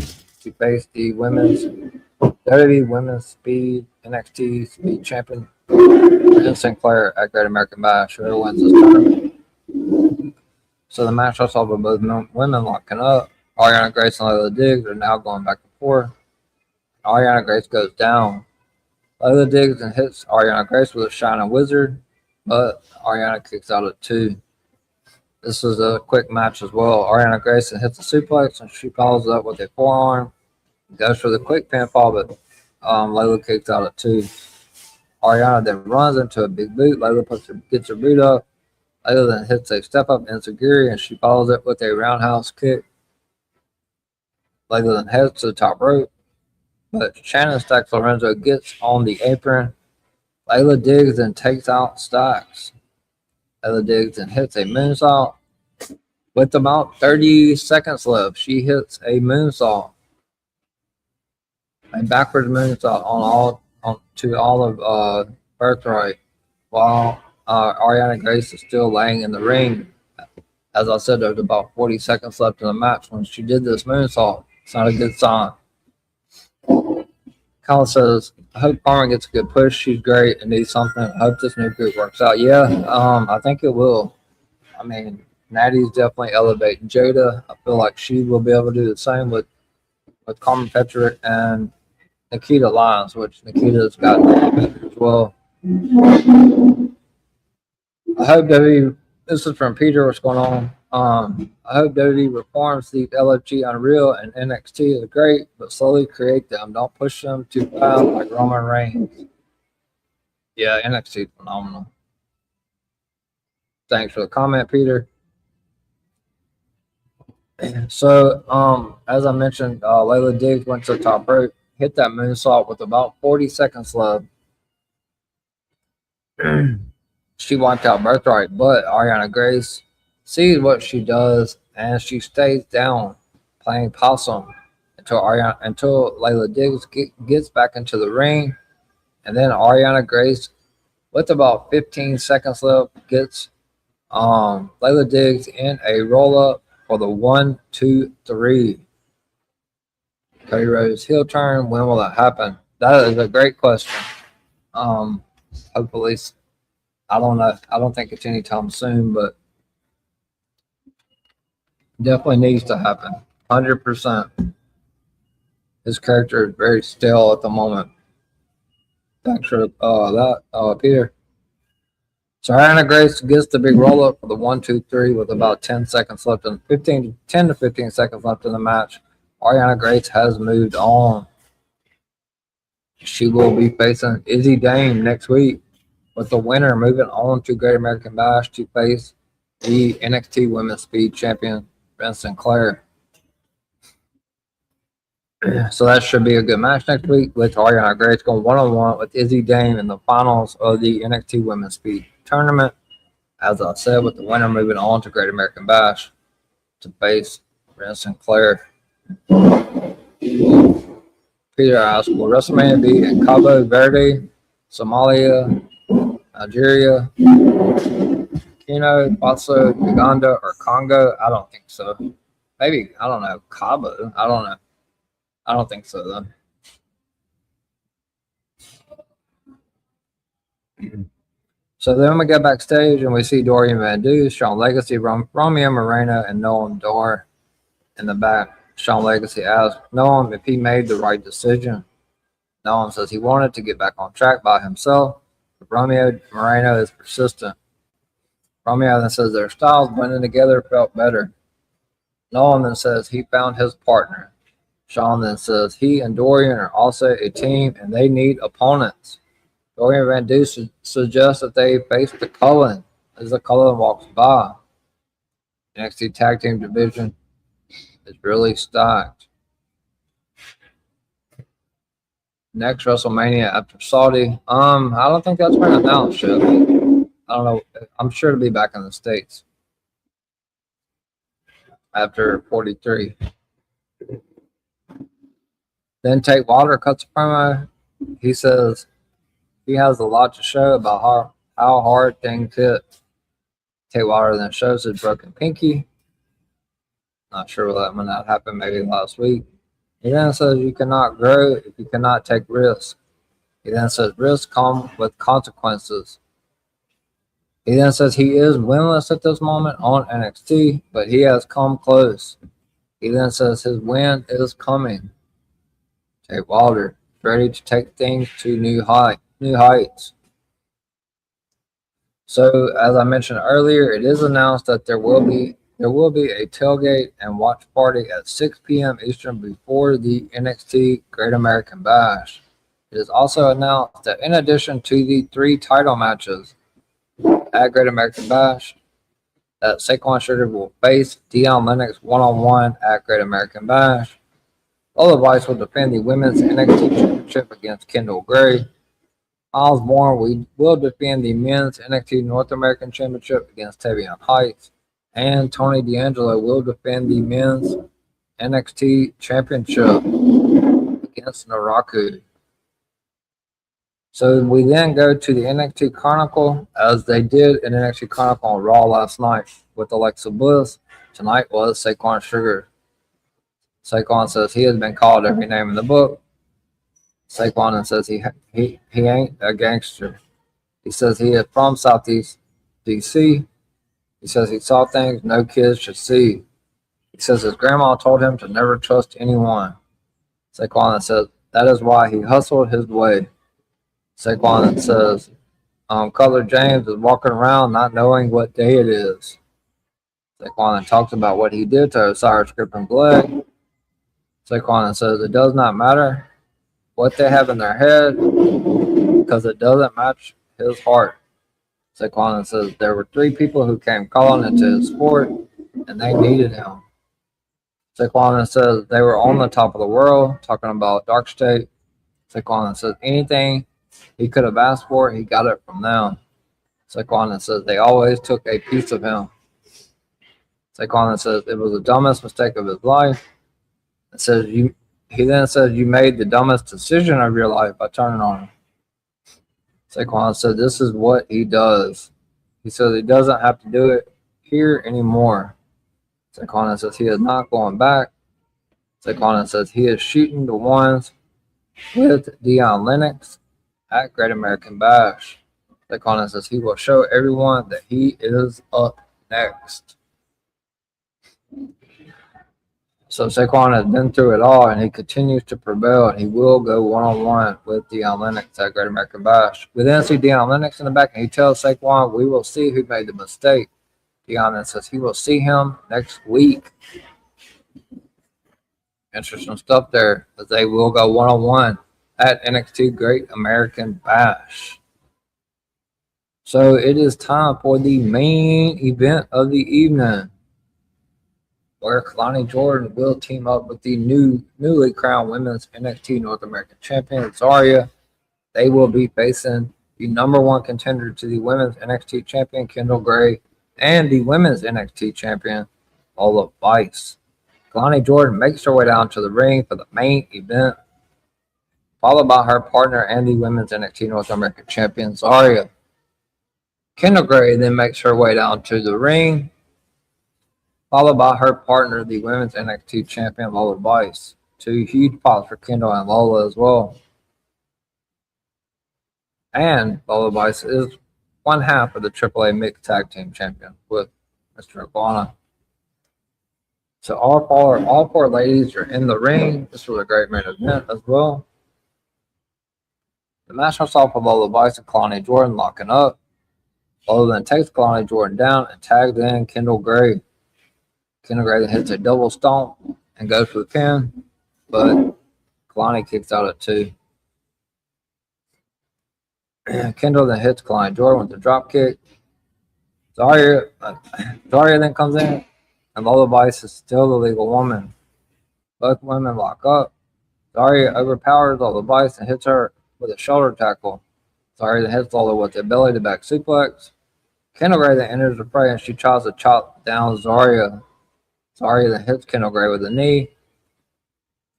to face the WWE Women's Speed NXT Speed Champion Sinclair at Great American Bash. Whoever wins this tournament. So the match I saw with both women locking up. Ariana Grace and Layla Diggs are now going back and forth. Ariana Grace goes down. Layla Diggs and hits Ariana Grace with a Shining Wizard, but Ariana kicks out at 2. This is a quick match as well. Ariana Grace hits a suplex, and she follows up with a forearm. Goes for the quick pinfall, but Layla kicks out at 2. Ariana then runs into a big boot. Layla gets her boot up. Layla then hits a step up enziguri, and she follows it with a roundhouse kick. Layla then heads to the top rope, but Shannon Stacks Lorenzo gets on the apron. Layla digs and takes out Stacks. Layla digs and hits a moonsault. With about 30 seconds left, she hits a moonsault, a backwards moonsault to all of Birthright, while Ariana Grace is still laying in the ring. As I said, there's about 40 seconds left in the match when she did this moonsault. It's not a good sign. Kyle says, I hope Carmen gets a good push. She's great and needs something. I hope this new group works out. Yeah, I think it will. I mean, Natty's definitely elevating Jada. I feel like she will be able to do the same with Carmen Petrick and Nikita Lyons, which Nikita's got as well. I hope this is from Peter, what's going on? I hope WWE reforms the LFG Unreal and NXT is great, but slowly create them. Don't push them too fast like Roman Reigns. Yeah, NXT is phenomenal. Thanks for the comment, Peter. So, as I mentioned, Layla Diggs went to the top rope, hit that moonsault with about 40 seconds left. She wiped out Birthright, but Ariana Grace sees what she does and she stays down playing possum until Layla Diggs gets back into the ring, and then Ariana Grace, with about 15 seconds left, gets Layla Diggs in a roll up for the 1, 2, 3. Cody Rhodes heel turn. When will that happen? That is a great question. Hopefully, I don't know. I don't think it's anytime soon, but definitely needs to happen. 100%. His character is very stale at the moment. Thanks for that, Peter. So Ariana Grace gets the big roll up for the 1, 2, 3 with about 10 seconds left and 10 to 15 seconds left in the match. Ariana Grace has moved on. She will be facing Izzy Dame next week, with the winner moving on to Great American Bash to face the NXT Women's Speed Champion, Vince Sinclair. So that should be a good match next week, with Ariana Grace going one-on-one with Izzy Dame in the finals of the NXT Women's Speed Tournament. As I said, with the winner moving on to Great American Bash to face Vince Sinclair. Peter asked, will WrestleMania be in Cabo Verde, Somalia, Nigeria, Kino, Faso, Uganda, or Congo? I don't think so. Maybe, I don't know, Cabo. I don't know. I don't think so, though. So then we go backstage and we see Dorian Van Deuce, Sean Legacy, Romeo Moreno, and Noam Dar in the back. Sean Legacy asked Noam if he made the right decision. Noam says he wanted to get back on track by himself, but Romeo Moreno is persistent. Romeo then says their styles blending together felt better. Noam then says he found his partner. Sean then says he and Dorian are also a team and they need opponents. Dorian Van Deuce suggests that they face the Cullen as the Cullen walks by. The NXT Tag Team division is really stacked. Next WrestleMania after Saudi. I don't think that's been announced yet. I don't know. I'm sure to be back in the States after 43. Then Tate Wilder cuts a promo. He says he has a lot to show about how hard things hit. Tate Wilder then shows his broken pinky. Not sure when that happened, maybe last week. He then says you cannot grow if you cannot take risks. He then says risks come with consequences. He then says he is winless at this moment on NXT, but he has come close. He then says his win is coming. Tate Wilder is ready to take things to new heights. So, as I mentioned earlier, it is announced that there will be a tailgate and watch party at 6 p.m. Eastern before the NXT Great American Bash. It is also announced that in addition to the 3 title matches at Great American Bash, that Saquon Sugar will face Deion Lennox one-on-one at Great American Bash. Lola Vice will defend the women's NXT Championship against Kendall Gray. Miles Bourne will defend the men's NXT North American Championship against Tavion Heights. And Tony D'Angelo will defend the men's NXT Championship against Naraku. So we then go to the NXT Chronicle, as they did in NXT Chronicle on Raw last night with Alexa Bliss. Tonight was Saquon Sugar. Saquon says he has been called every name in the book. Saquon says he ain't a gangster. He says he is from Southeast DC. He says he saw things no kids should see. He says his grandma told him to never trust anyone. Saquon says that is why he hustled his way. Saquon says Cutler James is walking around not knowing what day it is. Saquon talks about what he did to Osiris Griffin Blake. Saquon says it does not matter what they have in their head because it doesn't match his heart. Saquon says there were 3 people who came calling into his sport and they needed him. Saquon says they were on the top of the world, talking about Dark State. Saquon says anything he could have asked for, he got it from them. Saquon says they always took a piece of him. Saquon says it was the dumbest mistake of his life. He then says you made the dumbest decision of your life by turning on him. Saquon said this is what he does. He says he doesn't have to do it here anymore. Saquon says he is not going back. Saquon says he is shooting the ones with Deion Lennox at Great American Bash. Saquon says he will show everyone that he is up next. So Saquon has been through it all, and he continues to prevail, and he will go one-on-one with Deion Lennox at Great American Bash. We then see Deion Lennox in the back, and he tells Saquon, we will see who made the mistake. Deion says he will see him next week. Interesting stuff there, as they will go one-on-one at NXT Great American Bash. So it is time for the main event of the evening, where Kalani Jordan will team up with the newly crowned women's NXT North American champion, Zarya. They will be facing the #1 contender to the women's NXT champion, Kendall Gray, and the women's NXT champion, Lola Vice. Kalani Jordan makes her way down to the ring for the main event, followed by her partner and the women's NXT North American champion, Zarya. Kendall Gray then makes her way down to the ring, followed by her partner, the women's NXT champion, Lola Vice. 2 huge pops for Kendall and Lola as well. And Lola Vice is one half of the AAA Mixed Tag Team Champion with Mr. Iguana. So all four ladies are in the ring. This was a great main event as well. The match starts off with Lola Vice and Kalani Jordan locking up. Lola then takes Kalani Jordan down and tags in Kendall Gray. Kendall Gray then hits a double stomp and goes for the pin, but Kalani kicks out at 2. Kendall then hits Kalani Jordan with the drop kick. Zarya then comes in, and Lola Vice is still the legal woman. Both women lock up. Zarya overpowers Lola Vice and hits her with a shoulder tackle. Zarya then hits Lola with the belly to back suplex. Kendall Gray then enters the fray, and she tries to chop down Zarya. Zarya then hits Kendall Gray with a knee.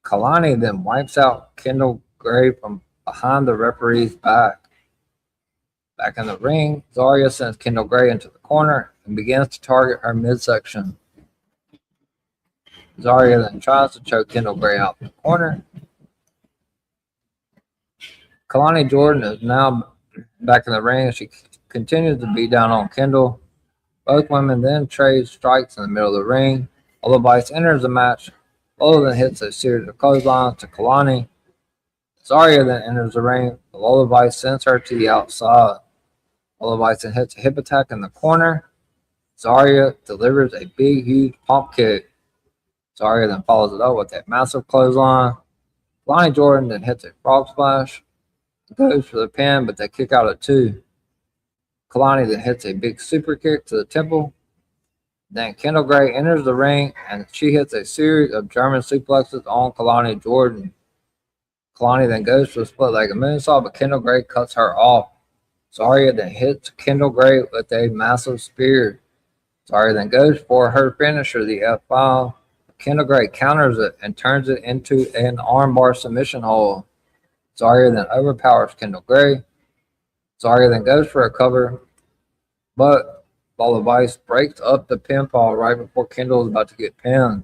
Kalani then wipes out Kendall Gray from behind the referee's back. Back in the ring, Zarya sends Kendall Gray into the corner and begins to target her midsection. Zarya then tries to choke Kendall Gray out in the corner. Kalani Jordan is now back in the ring. She continues to beat down on Kendall. Both women then trade strikes in the middle of the ring. Lola Vice enters the match. Lola then hits a series of clotheslines to Kalani. Zarya then enters the ring. Lola Vice sends her to the outside. Lola Vice then hits a hip attack in the corner. Zarya delivers a big, huge pump kick. Zarya then follows it up with a massive clothesline. Kalani Jordan then hits a frog splash. goes for the pin, but they kick out at 2. Kalani then hits a big super kick to the temple. Then Kendall Gray enters the ring, and she hits a series of German suplexes on Kalani Jordan. Kalani then goes for a split-legged moonsault, but Kendall Gray cuts her off. Zarya then hits Kendall Gray with a massive spear. Zarya then goes for her finisher, the F5. Kendall Gray counters it and turns it into an armbar submission hold. Zarya then overpowers Kendall Gray. Zarya then goes for a cover, but Lola Vice breaks up the pinfall right before Kendall is about to get pinned.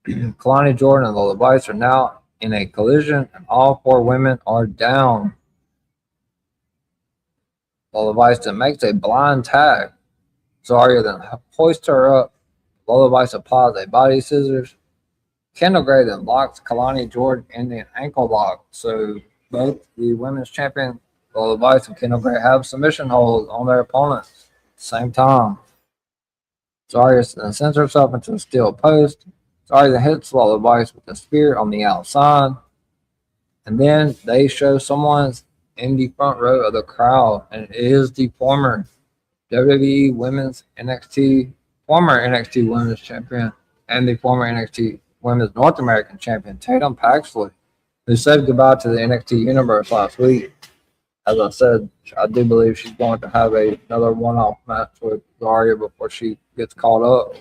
Kalani Jordan and Lola Vice are now in a collision, and all 4 women are down. Lola Vice then makes a blind tag. Zarya then hoists her up. Lola Vice applies a body scissors. Kendall Gray then locks Kalani Jordan in an ankle lock. So both the women's champion, Lola Vice, and Kendall Gray have submission holds on their opponents at the same time. Zarya then sends herself into a steel post. Zarya then hits Lola Vice with a spear on the outside. And then they show someone's in the front row of the crowd, and it is the former WWE Women's former NXT Women's Champion, and the former NXT Women's North American Champion, Tatum Paxley, who said goodbye to the NXT Universe last week. As I said, I do believe she's going to have another one-off match with Zarya before she gets caught up.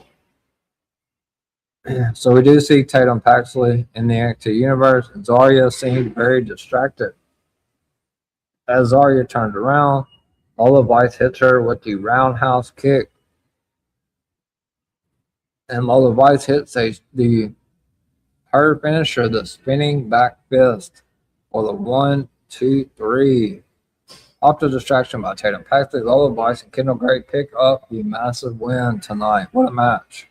So we do see Tatum Paxley in the NXT Universe, and Zarya seems very distracted. As Zarya turns around, Lola Vice hits her with the roundhouse kick. And Lola Vice hits her finisher, the spinning back fist, for the 1, 2, 3. After distraction by Tatum Paxley, Lola Vice and Kendall Gray pick up the massive win tonight. What a match.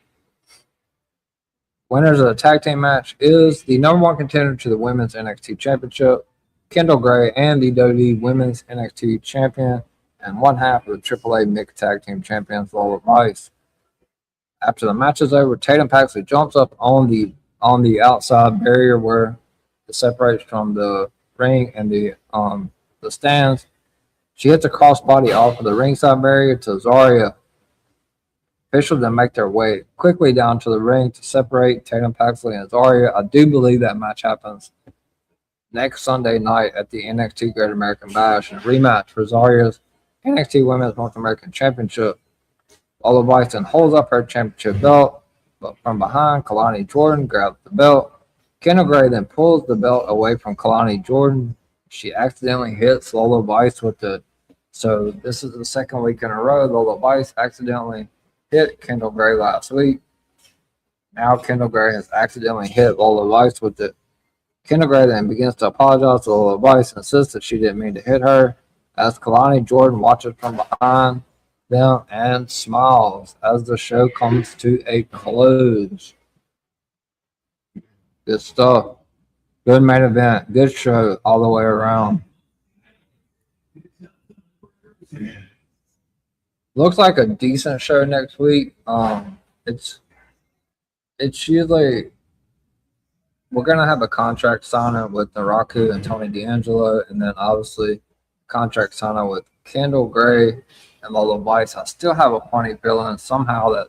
Winners of the tag team match is the #1 contender to the Women's NXT Championship, Kendall Gray, and the WWE Women's NXT Champion, and one half of the AAA Mixed Tag Team Champions, Lola Vice. After the match is over, Tatum Paxley jumps up on the outside barrier where it separates from the ring and the stands. She hits a crossbody off of the ringside barrier to Zarya. Officials then make their way quickly down to the ring to separate Tatum Paxley and Zarya. I do believe that match happens next Sunday night at the NXT Great American Bash, and a rematch for Zarya's NXT Women's North American Championship. Lola Vice then holds up her championship belt, but from behind, Kalani Jordan grabs the belt. Kendall Gray then pulls the belt away from Kalani Jordan. She accidentally hits Lola Vice with it. So this is the second week in a row Lola Vice accidentally hit Kendall Gray last week. Now Kendall Gray has accidentally hit Lola Vice with it. Kendall Gray then begins to apologize to Lola Vice and insists that she didn't mean to hit her, as Kalani Jordan watches from behind them and smiles as the show comes to a close. Good stuff. Good main event. Good show all the way around. Looks like a decent show next week. It's usually we're gonna have a contract signing with Naraku and Tony D'Angelo, and then obviously contract signing with Kendall Gray and Lola Vice. I still have a funny feeling somehow that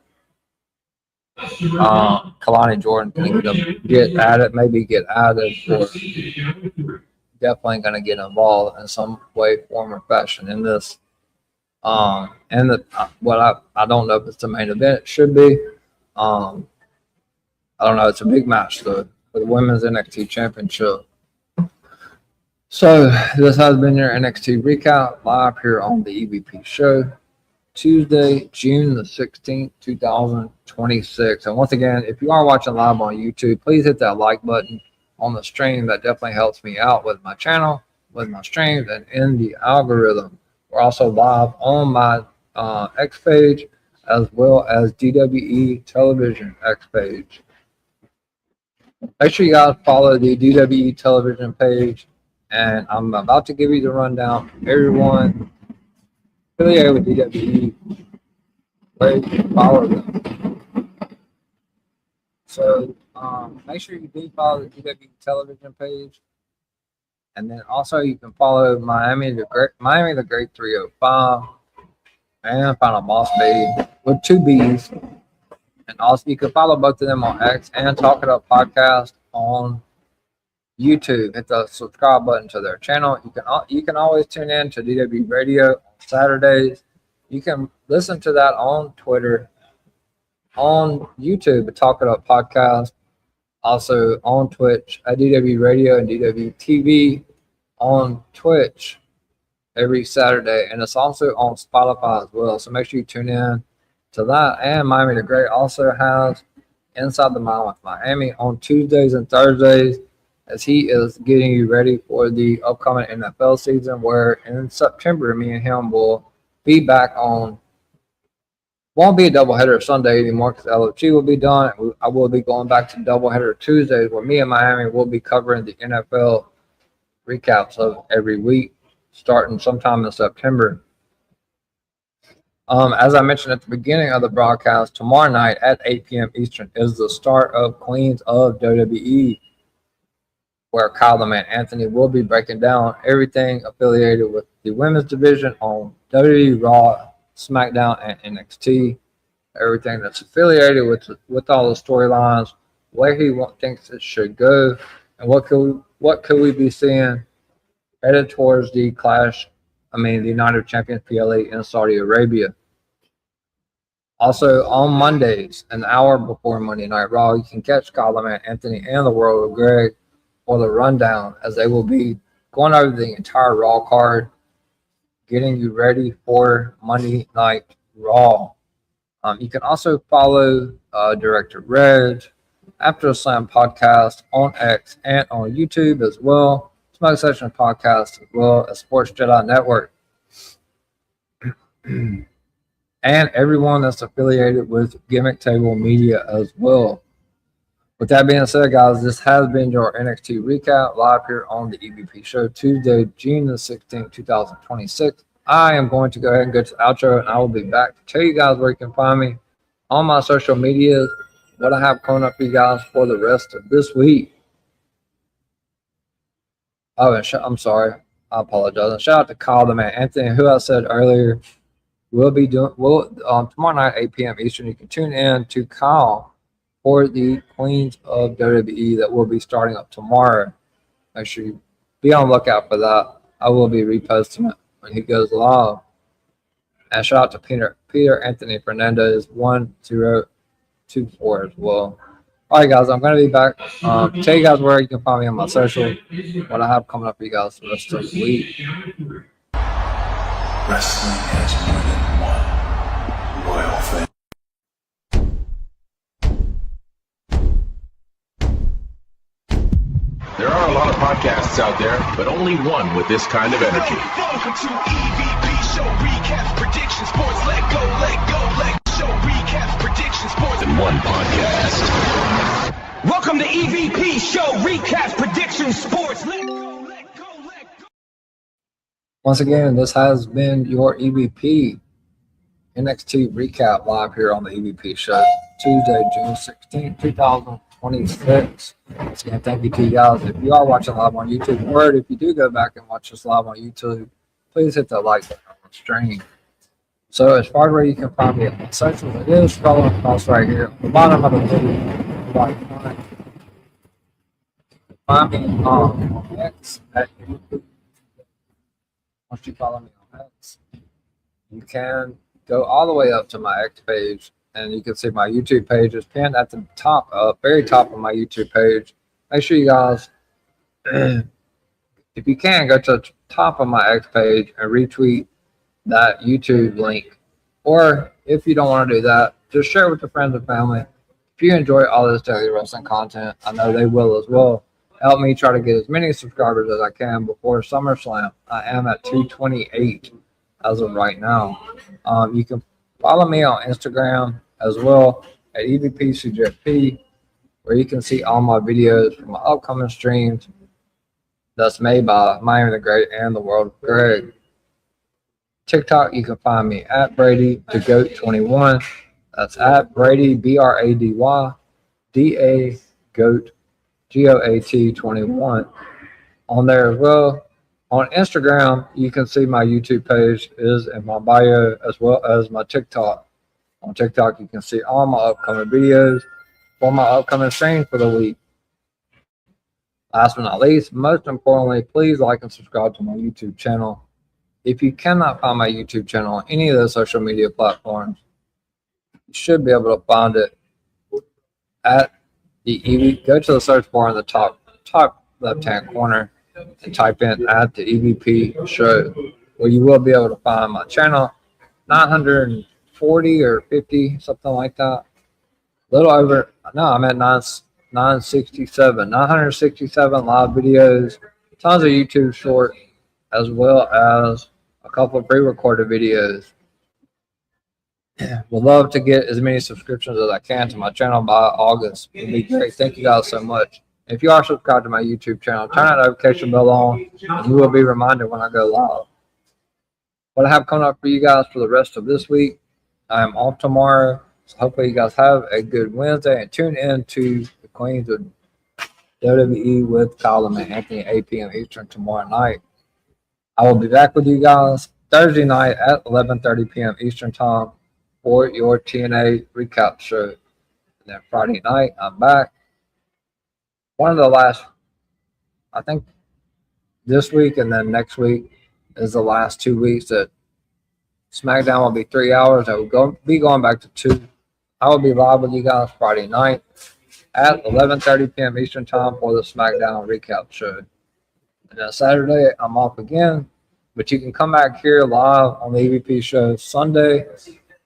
Kalani Jordan can get added, maybe get added, or definitely going to get involved in some way, form, or fashion in this. And I don't know if it's the main event. It should be. I don't know. It's a big match though for the Women's NXT Championship. So this has been your NXT recap live here on the EVP show. Tuesday, June the 16th, 2026. And once again, if you are watching live on YouTube, please hit that like button on the stream. That definitely helps me out with my channel, with my streams, and in the algorithm. We're also live on my X page, as well as DWE Television X page. Make sure you guys follow the DWE Television page. And I'm about to give you the rundown from everyone affiliated with DWE, where you can follow them. So make sure you do follow the DWE Television page. And then also you can follow Miami the Great 305 and Final Boss B with 2 B's. And also you can follow both of them on X and Talk It Up Podcast on YouTube. Hit the subscribe button to their channel. You can always tune in to DW Radio on Saturdays. You can listen to that on Twitter, on YouTube at Talk It Up Podcast, also on Twitch at DW Radio and DW TV on Twitch every Saturday, and it's also on Spotify as well. So make sure you tune in to that. And Miami the Great also has Inside the Mind with Miami on Tuesdays and Thursdays, as he is getting you ready for the upcoming NFL season, where in September, me and him will be back on. Won't be a doubleheader Sunday anymore because LFG will be done. I will be going back to doubleheader Tuesdays, where me and Miami will be covering the NFL recaps of every week, starting sometime in September. As I mentioned at the beginning of the broadcast, tomorrow night at 8 p.m. Eastern is the start of Queens of WWE, where Kyle the Man Anthony will be breaking down everything affiliated with the women's division on WWE, Raw, SmackDown, and NXT. Everything that's affiliated with all the storylines, where he thinks it should go, and what could we be seeing headed towards the the Night of Champions PLE in Saudi Arabia. Also on Mondays, an hour before Monday Night Raw, you can catch Kyle the Man Anthony and the World of Greg for the rundown, as they will be going over the entire Raw card, getting you ready for Monday Night Raw. You can also follow Director Reg, After the Slam Podcast on X and on YouTube as well. Smoke Session Podcast as well as Sports Jedi Network. And everyone that's affiliated with Gimmick Table Media as well. With that being said, guys, this has been your NXT recap live here on the EVP Show, Tuesday, June the 16th, 2026. I am going to go ahead and go to the outro, and I will be back to tell you guys where you can find me on my social medias, what I have coming up for you guys for the rest of this week. Oh, and I'm sorry. I apologize. And shout out to Kyle the Man Anthony, who I said earlier we'll tomorrow night, 8 p.m. Eastern. You can tune in to Kyle for the Queens of WWE that will be starting up tomorrow. Make sure you be on the lookout for that. I will be reposting it when he goes live. And shout out to Peter Anthony Fernandez 1024 as well. All right, guys, I'm going to be back. Tell you guys where you can find me on my social, what I have coming up for you guys for the rest of the week. Wrestling has more than one royal fan. There are a lot of podcasts out there, but only one with this kind of energy. Welcome to EVP Show Recaps Predictions Sports. Let go, show recaps predictions sports In one podcast. Welcome to EVP Show Recaps Predictions Sports. Let go. Once again, this has been your EVP NXT recap live here on the EVP Show, Tuesday, June 16th, 2026. Once again, thank you to you guys. If you are watching live on YouTube, or if you do go back and watch this live on YouTube, please hit the like button on the stream. So as far as where you can find me on my socials, it is scrolling across right here on the bottom of the video. Find me on X at YouTube. Once you follow me on X, you can go all the way up to my X page, and you can see my YouTube page is pinned at the top, very top of my YouTube page. Make sure you guys, if you can, go to the top of my X page and retweet that YouTube link. Or if you don't want to do that, just share it with your friends and family. If you enjoy all this daily wrestling content, I know they will as well. Help me try to get as many subscribers as I can before SummerSlam. I am at 228 as of right now. You can follow me on Instagram as well at EVPCJP, where you can see all my videos from my upcoming streams that's made by Miami the Great and the World of Greg. TikTok, you can find me at Brady the Goat 21. That's at Brady BRADY DA Goat GOAT 21. on there as well. On Instagram, you can see my YouTube page is in my bio as well as my TikTok. On TikTok, you can see all my upcoming videos for my upcoming streams for the week. Last but not least, most importantly, please like and subscribe to my YouTube channel. If you cannot find my YouTube channel on any of the social media platforms, you should be able to find it at the EV. Go to the search bar in the top left-hand corner and type in at the EVP show, where you will be able to find my channel. 940 or 50, something like that. A little over. No, I'm at 967. 967 live videos, tons of YouTube short, as well as a couple of pre-recorded videos. Would love to get as many subscriptions as I can to my channel by August. It'd be great. Thank you guys so much. If you are subscribed to my YouTube channel, turn that notification bell on, and you will be reminded when I go live. What I have coming up for you guys for the rest of this week, I am off tomorrow, so hopefully you guys have a good Wednesday and tune in to the Queens of WWE with Colin and Anthony, 8 p.m. Eastern tomorrow night. I will be back with you guys Thursday night at 11:30 p.m. Eastern time for your TNA recap show. And then Friday night, I'm back. One of the last, I think this week and then next week is the last 2 weeks that SmackDown will be 3 hours. I will be going back to 2. I will be live with you guys Friday night at 11:30 p.m. Eastern time for the SmackDown recap show. And then Saturday, I'm off again, but you can come back here live on the EVP show Sunday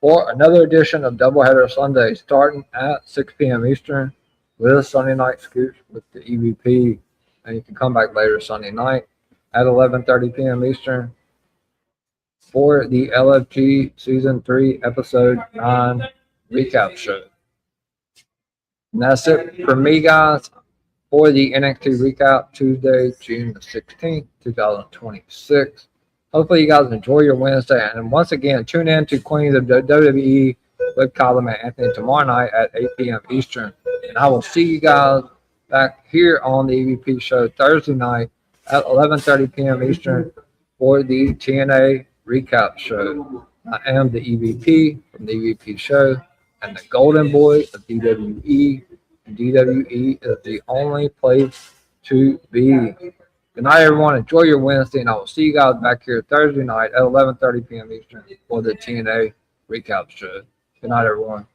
for another edition of Doubleheader Sunday, starting at 6 p.m. Eastern with Sunday Night Scoops with the EVP. And you can come back later Sunday night at 11:30 p.m. Eastern for the LFG Season 3, Episode 9 recap show. And that's it for me, guys, for the NXT recap Tuesday, June the 16th, 2026. Hopefully you guys enjoy your Wednesday. And once again, tune in to Queens of WWE with Colin and Anthony tomorrow night at 8 p.m. Eastern. And I will see you guys back here on the EVP show Thursday night at 11:30 p.m. Eastern for the TNA recap show. I am the EVP from the EVP show and the Golden Boy of DWE. And DWE is the only place to be. Good night, everyone. Enjoy your Wednesday, and I will see you guys back here Thursday night at 11:30 p.m. Eastern for the TNA recap show. Good night, everyone.